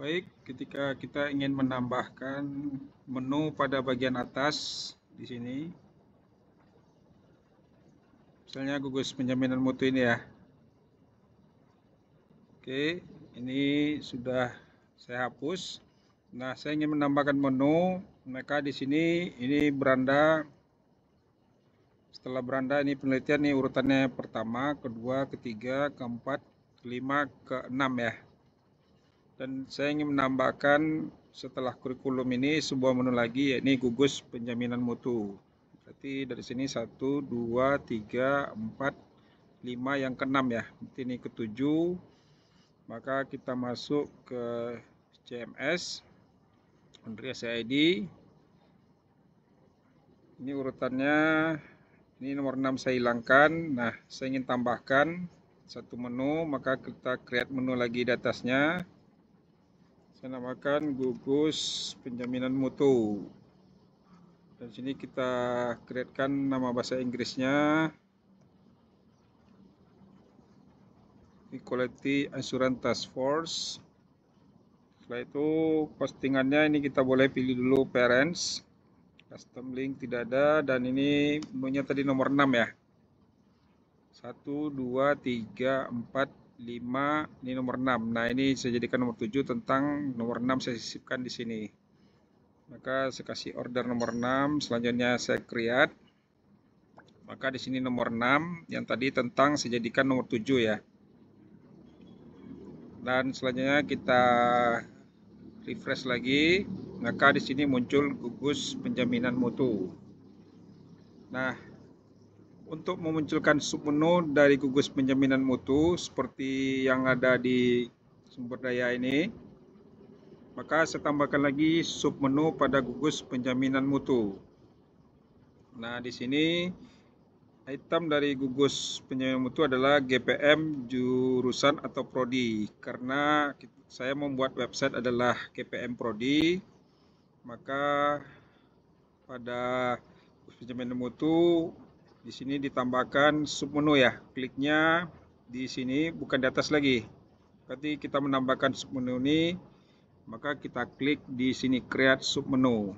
Baik, ketika kita ingin menambahkan menu pada bagian atas di sini, misalnya gugus penjaminan mutu ini ya. Oke, ini sudah saya hapus. Nah, saya ingin menambahkan menu, maka di sini ini beranda. Setelah beranda ini penelitian nih urutannya pertama, kedua, ketiga, keempat, kelima, keenam ya. Dan saya ingin menambahkan setelah kurikulum ini sebuah menu lagi, yakni gugus penjaminan mutu. Berarti dari sini 1, 2, 3, 4, 5, yang keenam ya. Berarti ini ketujuh. Maka kita masuk ke CMS, Andrea CID. Ini urutannya, ini nomor 6 saya hilangkan. Nah, saya ingin tambahkan satu menu, maka kita create menu lagi di atasnya. Saya namakan gugus penjaminan mutu. Dan sini kita createkan nama bahasa Inggrisnya Quality Assurance Task Force. Setelah itu postingannya ini kita boleh pilih dulu parents, custom link tidak ada, dan ini menunya tadi nomor 6 ya. 1, 2, 3, 4, 5, ini nomor 6. Nah, ini saya jadikan nomor 7, tentang nomor 6 saya sisipkan di sini. Maka saya kasih order nomor 6, selanjutnya saya create. Maka di sini nomor 6, yang tadi tentang saya jadikan nomor 7 ya. Dan selanjutnya kita refresh lagi, maka di sini muncul gugus penjaminan mutu. Nah, untuk memunculkan submenu dari gugus penjaminan mutu seperti yang ada di sumber daya ini, maka saya tambahkan lagi submenu pada gugus penjaminan mutu. Nah, di sini item dari gugus penjaminan mutu adalah GPM jurusan atau prodi. Karena saya membuat website adalah GPM prodi, maka pada gugus penjaminan mutu di sini ditambahkan submenu ya. Kliknya di sini, bukan di atas lagi. Berarti kita menambahkan submenu ini, maka kita klik di sini create submenu.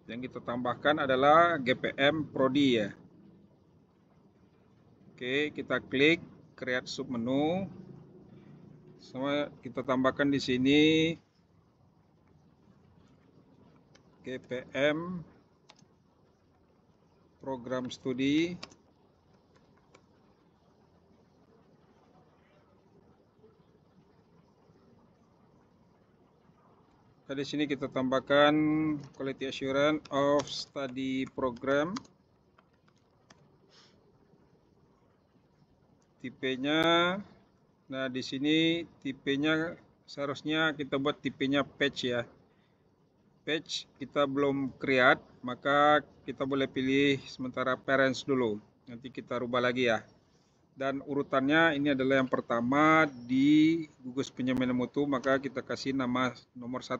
Yang kita tambahkan adalah GPM prodi ya. Oke, kita klik create submenu. Sama kita tambahkan di sini GPM program studi. Di sini kita tambahkan quality assurance of study program. Tipenya, nah di sini tipenya seharusnya kita buat tipenya patch ya. Patch kita belum create, maka kita boleh pilih sementara parents dulu. Nanti kita rubah lagi ya. Dan urutannya ini adalah yang pertama di gugus penjaminan mutu, maka kita kasih nama nomor 1.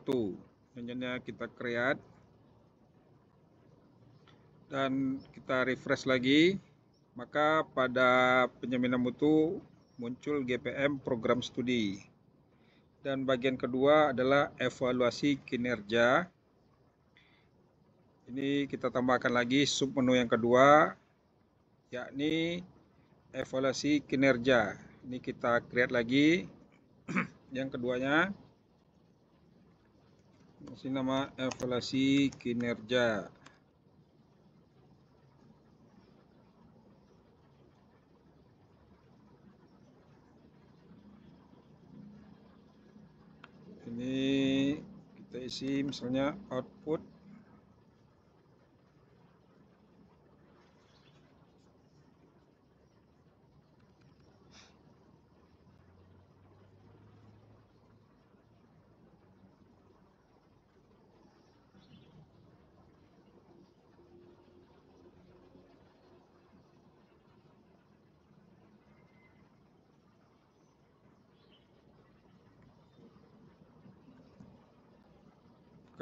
Selanjutnya kita create dan kita refresh lagi, maka pada penjaminan mutu muncul GPM program studi. Dan bagian kedua adalah evaluasi kinerja. Ini kita tambahkan lagi submenu yang kedua, yakni evaluasi kinerja. Ini kita create lagi yang keduanya. Ini nama evaluasi kinerja. Ini kita isi misalnya output.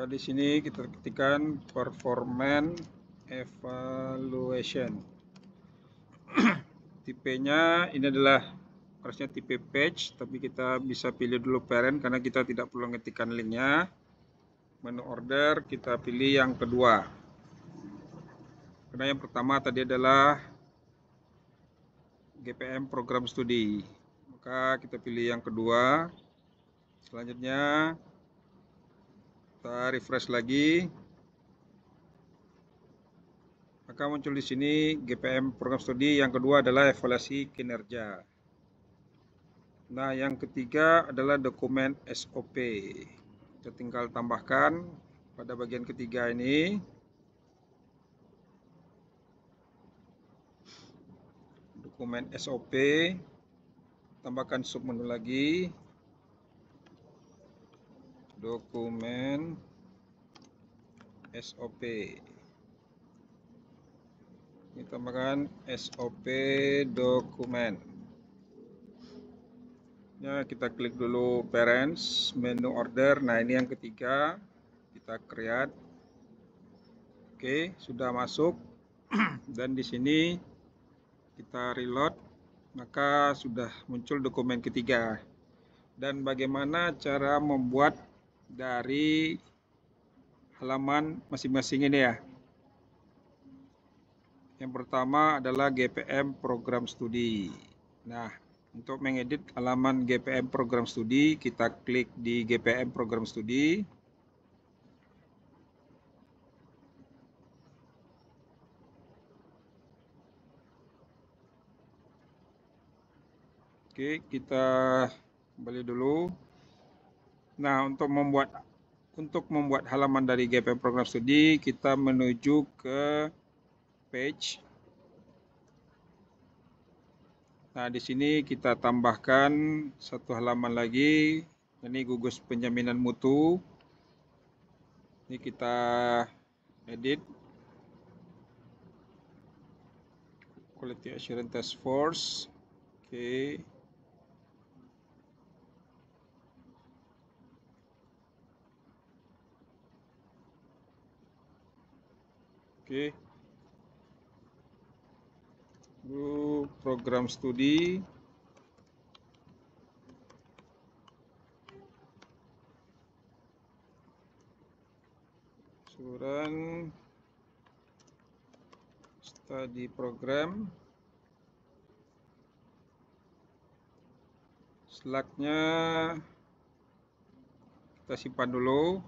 Maka di sini kita ketikkan performance evaluation. Tipenya ini adalah harusnya tipe page, tapi kita bisa pilih dulu parent karena kita tidak perlu ngetikkan linknya. Menu order kita pilih yang kedua, karena yang pertama tadi adalah GPM program studi, maka kita pilih yang kedua. Selanjutnya kita refresh lagi, maka muncul di sini GPM program studi. Yang kedua adalah evaluasi kinerja. Nah, yang ketiga adalah dokumen SOP. Kita tinggal tambahkan pada bagian ketiga ini. Dokumen SOP, tambahkan submenu lagi. Dokumen SOP. Ini tambahkan SOP dokumen. Ya, kita klik dulu parents, menu order. Nah, ini yang ketiga, kita create. Oke, sudah masuk. Dan di sini kita reload, maka sudah muncul dokumen ketiga. Dan bagaimana cara membuat dari halaman masing-masing ini ya. Yang pertama adalah GPM program studi. Nah, untuk mengedit halaman GPM program studi, kita klik di GPM program studi. Oke, kita kembali dulu. Nah, untuk membuat halaman dari GPM program studi, kita menuju ke page. Nah, di sini kita tambahkan satu halaman lagi. Ini gugus penjaminan mutu. Ini kita edit. Quality Assurance Task Force. Oke. Oke. Program studi. Suran study program. Slide-nya kita simpan dulu.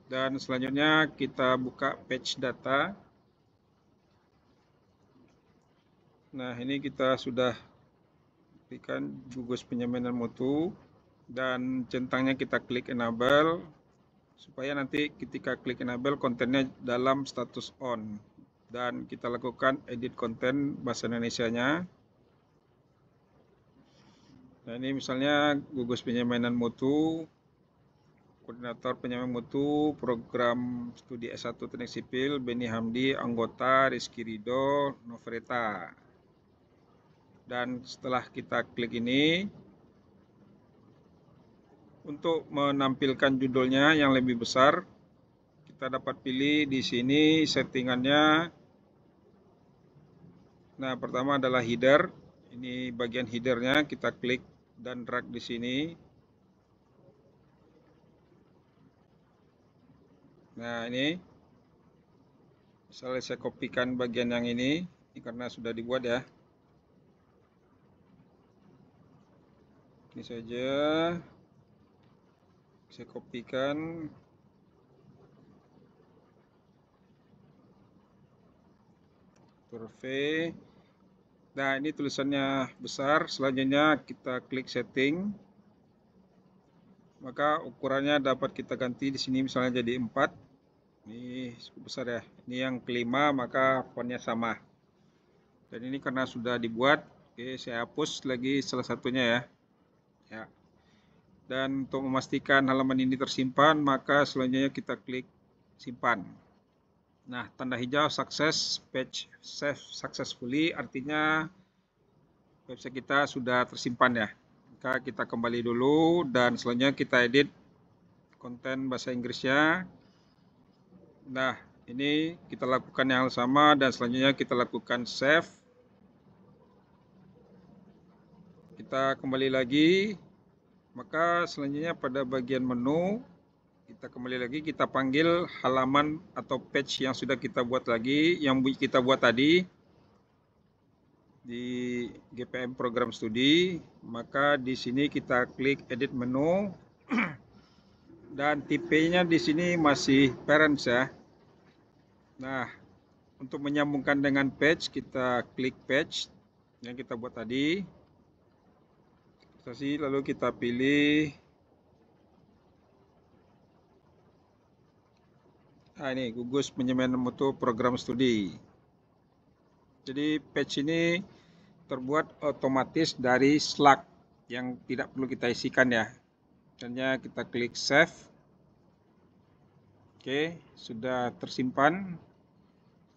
Dan selanjutnya kita buka page data. Nah, ini kita sudah berikan gugus penjaminan mutu dan centangnya kita klik enable supaya nanti ketika klik enable kontennya dalam status on, dan kita lakukan edit konten bahasa Indonesianya. Nah, ini misalnya gugus penjaminan mutu, koordinator penjaminan mutu program studi S1 Teknik Sipil Beni Hamdi, anggota Rizky Ridho Novreta. Dan setelah kita klik ini, untuk menampilkan judulnya yang lebih besar, kita dapat pilih di sini settingannya. Nah, pertama adalah header. Ini bagian headernya, kita klik dan drag di sini. Nah, ini misalnya saya kopikan bagian yang ini karena sudah dibuat ya. Ini saja saya kopikan. Survei. Nah, ini tulisannya besar. Selanjutnya kita klik setting. Maka ukurannya dapat kita ganti di sini misalnya jadi 4. Ini cukup besar ya. Ini yang kelima, maka fontnya sama. Dan ini karena sudah dibuat, oke, saya hapus lagi salah satunya ya. Ya. Dan untuk memastikan halaman ini tersimpan, maka selanjutnya kita klik simpan. Nah, tanda hijau sukses, page save successfully, artinya website kita sudah tersimpan ya. Maka kita kembali dulu dan selanjutnya kita edit konten bahasa Inggrisnya. Nah, ini kita lakukan yang sama dan selanjutnya kita lakukan save. kita kembali lagi. Maka selanjutnya pada bagian menu kita kembali lagi, kita panggil halaman atau page yang sudah kita buat lagi, yang kita buat tadi di GPM program studi. Maka di sini kita klik edit menu dan tipenya di sini masih parents ya. Nah, untuk menyambungkan dengan page, kita klik page yang kita buat tadi. Lalu kita pilih ini gugus penjaminan mutu program studi. Jadi page ini terbuat otomatis dari Slack yang tidak perlu kita isikan ya. Hanya kita klik save. Oke, sudah tersimpan.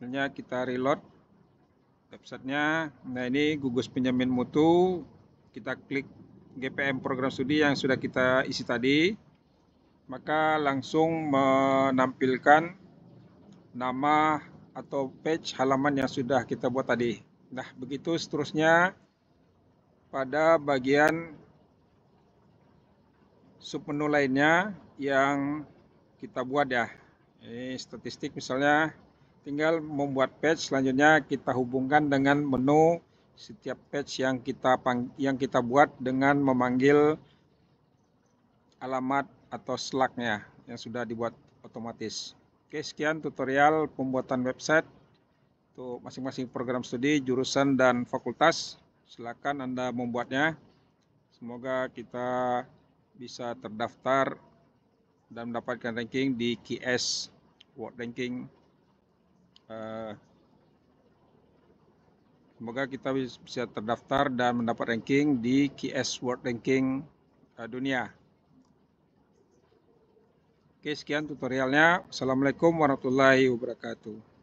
Selanjutnya kita reload websitenya. Nah, ini gugus penjamin mutu. Kita klik GPM program studi yang sudah kita isi tadi, maka langsung menampilkan nama atau page halaman yang sudah kita buat tadi. Nah, begitu seterusnya pada bagian submenu lainnya yang kita buat ya. Ini statistik misalnya, tinggal membuat page, selanjutnya kita hubungkan dengan menu setiap page yang kita buat dengan memanggil alamat atau Slack-nya yang sudah dibuat otomatis. Oke, sekian tutorial pembuatan website untuk masing-masing program studi, jurusan, dan fakultas. Silakan Anda membuatnya. Semoga kita bisa terdaftar dan mendapatkan ranking di QS World Ranking. Semoga kita bisa terdaftar dan mendapat ranking di QS World Ranking dunia. Oke, sekian tutorialnya. Assalamualaikum warahmatullahi wabarakatuh.